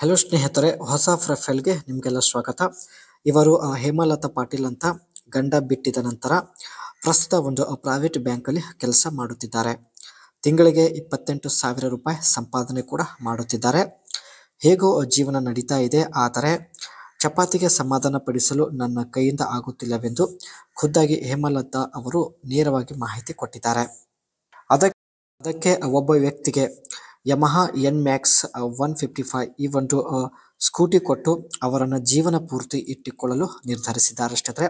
Hello ಸ್ನೇಹಿತರೆ, ಹೊಸ ಪ್ರೊಫೈಲ್ಗೆ ನಿಮಗೆಲ್ಲ ಸ್ವಾಗತ. ಇವರು ಹೇಮಲತಾ ಪಾಟೀಲ್ ಅಂತ ಗಂಡ ಬಿಟ್ಟಿದ ನಂತರ ಪ್ರಸ್ತುತ ಒಂದು ಪ್ರೈವೇಟ್ ಬ್ಯಾಂಕಲ್ಲಿ ಕೆಲಸ ಮಾಡುತ್ತಿದ್ದಾರೆ. ತಿಂಗಳಿಗೆ 28,000 ರೂಪಾಯಿ ಸಂಪಾದನೆ ಕೂಡ ಮಾಡುತ್ತಿದ್ದಾರೆ. ಹೇಗೋ ಜೀವನ ನಡೀತಾ ಇದೆ. ಆದರೆ ಚಪಾತಿಗೆ ಸಮಾಧಾನ ಪಡಿಸಲು ನನ್ನ ಕೈಯಿಂದ ಆಗುತ್ತಿಲ್ಲವೆಂದು ಖುದ್ದಾಗಿ ಹೇಮಲತಾ ಅವರು ನೇರವಾಗಿ ಮಾಹಿತಿ ಕೊಟ್ಟಿದ್ದಾರೆ. ಅದಕ್ಕೆ ಒಬ್ಬ ವ್ಯಕ್ತಿಗೆ ಯಮಹಾ ಎನ್-ಮ್ಯಾಕ್ಸ್ 155 ಈ ಒಂದು ಸ್ಕೂಟಿ ಕೊಟ್ಟು ಅವರನ್ನು ಜೀವನ ಪೂರ್ತಿ ಇಟ್ಟುಕೊಳ್ಳಲು ನಿರ್ಧರಿಸಿದ್ದಾರೆ ಸ್ನೇಹಿತರೆ.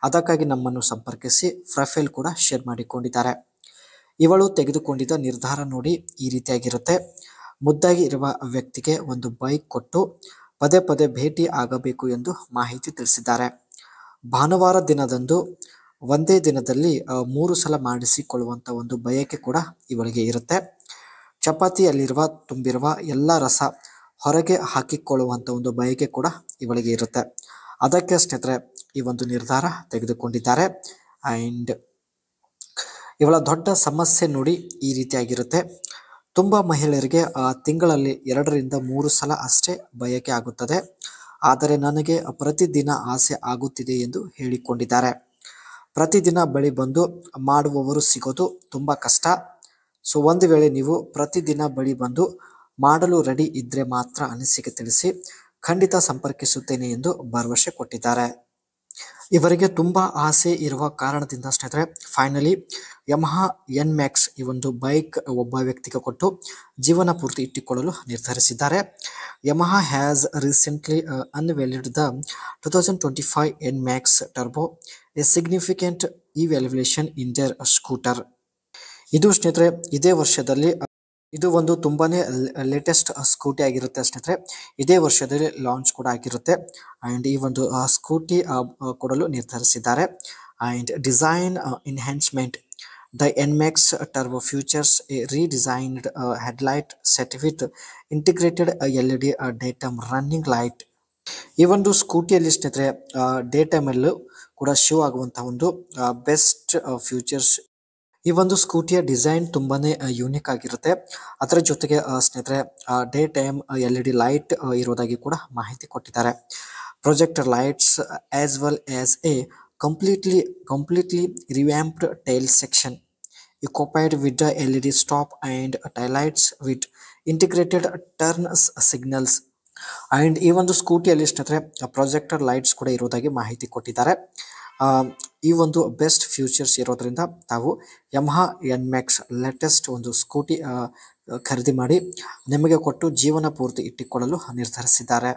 ಅದಕ್ಕಾಗಿ ನಮ್ಮನ್ನು ಸಂಪರ್ಕಿಸಿ ಪ್ರೊಫೈಲ್ ಕೂಡ ಶೇರ್ ಮಾಡಿಕೊಂಡಿದ್ದಾರೆ. ಇವಳು ತೆಗೆದುಕೊಂಡಿದ್ದ ನಿರ್ಧಾರ ನೋಡಿ ಈ ರೀತಿಯಾಗಿರುತ್ತೆ. ಮುದ್ದಾಗಿ ಇರುವ ವ್ಯಕ್ತಿಗೆ ಒಂದು ಬೈಕ್ ಕೊಟ್ಟು ಪದೇ ಪದೇ ಭೇಟಿ ಆಗಬೇಕು ಎಂದು ಮಾಹಿತಿ ತಿಳಿಸಿದ್ದಾರೆ. ಭಾನುವಾರ ದಿನದಂದು ಒಂದೇ ದಿನದಲ್ಲಿ 3 ಸಲ ಮಾಡಿಸಿಕೊಳ್ಳುವಂಥ ಒಂದು ಬಯಕೆ ಕೂಡ ಇವಳಿಗೆ ಇರುತ್ತೆ. ಚಪಾತಿಯಲ್ಲಿರುವ ತುಂಬಿರುವ ಎಲ್ಲ ರಸ ಹೊರಗೆ ಹಾಕಿಕೊಳ್ಳುವಂಥ ಒಂದು ಬಯಕೆ ಕೂಡ ಇವಳಿಗೆ ಇರುತ್ತೆ. ಅದಕ್ಕೆ ಸ್ನೇಹಿತರೆ ಈ ಒಂದು ನಿರ್ಧಾರ ತೆಗೆದುಕೊಂಡಿದ್ದಾರೆ. ಆ್ಯಂಡ್ ಇವಳ ದೊಡ್ಡ ಸಮಸ್ಯೆ ನೋಡಿ ಈ ರೀತಿಯಾಗಿರುತ್ತೆ. ತುಂಬ ಮಹಿಳೆಯರಿಗೆ ತಿಂಗಳಲ್ಲಿ 2 ರಿಂದ 3 ಸಲ ಅಷ್ಟೇ ಬಯಕೆ ಆಗುತ್ತದೆ. ಆದರೆ ನನಗೆ ಪ್ರತಿದಿನ ಆಸೆ ಆಗುತ್ತಿದೆ ಎಂದು ಹೇಳಿಕೊಂಡಿದ್ದಾರೆ. ಪ್ರತಿದಿನ ಬಳಿ ಬಂದು ಮಾಡುವವರು ಸಿಗೋದು ತುಂಬ ಕಷ್ಟ. ಸೊ ಒಂದು ವೇಳೆ ನೀವು ಪ್ರತಿದಿನ ಬಳಿ ಬಂದು ಮಾಡಲು ರೆಡಿ ಇದ್ದರೆ ಮಾತ್ರ ಅನಿಸಿಕೆ ತಿಳಿಸಿ, ಖಂಡಿತ ಸಂಪರ್ಕಿಸುತ್ತೇನೆ ಎಂದು ಭರವಸೆ ಕೊಟ್ಟಿದ್ದಾರೆ. ಇವರಿಗೆ ತುಂಬ ಆಸೆ ಇರುವ ಕಾರಣದಿಂದ ಸ್ನೇಹಿತರೆ ಫೈನಲಿ ಯಮಹಾ ಎನ್-ಮ್ಯಾಕ್ಸ್ ಈ ಒಂದು ಬೈಕ್ ಒಬ್ಬ ವ್ಯಕ್ತಿಗೆ ಕೊಟ್ಟು ಜೀವನ ಪೂರ್ತಿ ಇಟ್ಟುಕೊಳ್ಳಲು ನಿರ್ಧರಿಸಿದ್ದಾರೆ. Yamaha has recently ಅನ್ವೇಲ್ಡ್ the 2025 N-Max turbo, A significant evaluation in their scooter. ಇದು ಸ್ನೇಹಿತರೆ ಇದೇ ವರ್ಷದಲ್ಲಿ ಇದು ಒಂದು ತುಂಬಾನೇ ಲೇಟೆಸ್ಟ್ ಸ್ಕೂಟಿ ಆಗಿರುತ್ತೆ ಸ್ನೇಹಿತರೆ. ಇದೇ ವರ್ಷದಲ್ಲಿ ಲಾಂಚ್ ಕೂಡ ಆಗಿರುತ್ತೆ. ಆ್ಯಂಡ್ ಈ ಒಂದು ಸ್ಕೂಟಿ ಕೊಡಲು ನಿರ್ಧರಿಸಿದ್ದಾರೆ. And design enhancement the NMax turbo features a redesigned headlight set with integrated LED day time running light. ಈ ಒಂದು ಸ್ಕೂಟಿಯಲ್ಲಿ ಸ್ನೇಹಿತರೆ ಡೇ ಟೈಮಲ್ಲೂ ಕೂಡ ಶೋ ಆಗುವಂಥ ಒಂದು ಬೆಸ್ಟ್ ಫ್ಯೂಚರ್ಸ್. ಈ ಒಂದು ಸ್ಕೂಟಿಯ ಡಿಸೈನ್ ತುಂಬಾನೇ ಯೂನಿಕ್ ಆಗಿರುತ್ತೆ. ಅದರ ಜೊತೆಗೆ ಸ್ನೇಹಿತರೆ ಡೇ ಟೈಮ್ LED ಲೈಟ್ ಇರೋದಾಗಿ ಕೂಡ ಮಾಹಿತಿ ಕೊಟ್ಟಿದ್ದಾರೆ. Projector lights as well as a completely revamped tail section equipped with the LED stop and taillights with integrated turn signals. And ಈ ಒಂದು ಸ್ಕೂಟಿಯಲ್ಲಿ ಸ್ನೇಹಿತರೆ ಪ್ರೊಜೆಕ್ಟರ್ ಲೈಟ್ಸ್ ಕೂಡ ಇರೋದಾಗಿ ಮಾಹಿತಿ ಕೊಟ್ಟಿದ್ದಾರೆ. ಈ ಒಂದು ಬೆಸ್ಟ್ ಫ್ಯೂಚರ್ಸ್ ಇರೋದ್ರಿಂದ ತಾವು ಯಮಹಾ ಎನ್-ಮ್ಯಾಕ್ಸ್ ಲೇಟೆಸ್ಟ್ ಒಂದು ಸ್ಕೂಟಿ ಖರೀದಿ ಮಾಡಿ ನಿಮಗೆ ಕೊಟ್ಟು ಜೀವನ ಪೂರ್ತಿ ಇಟ್ಟುಕೊಳ್ಳಲು ನಿರ್ಧರಿಸಿದ್ದಾರೆ.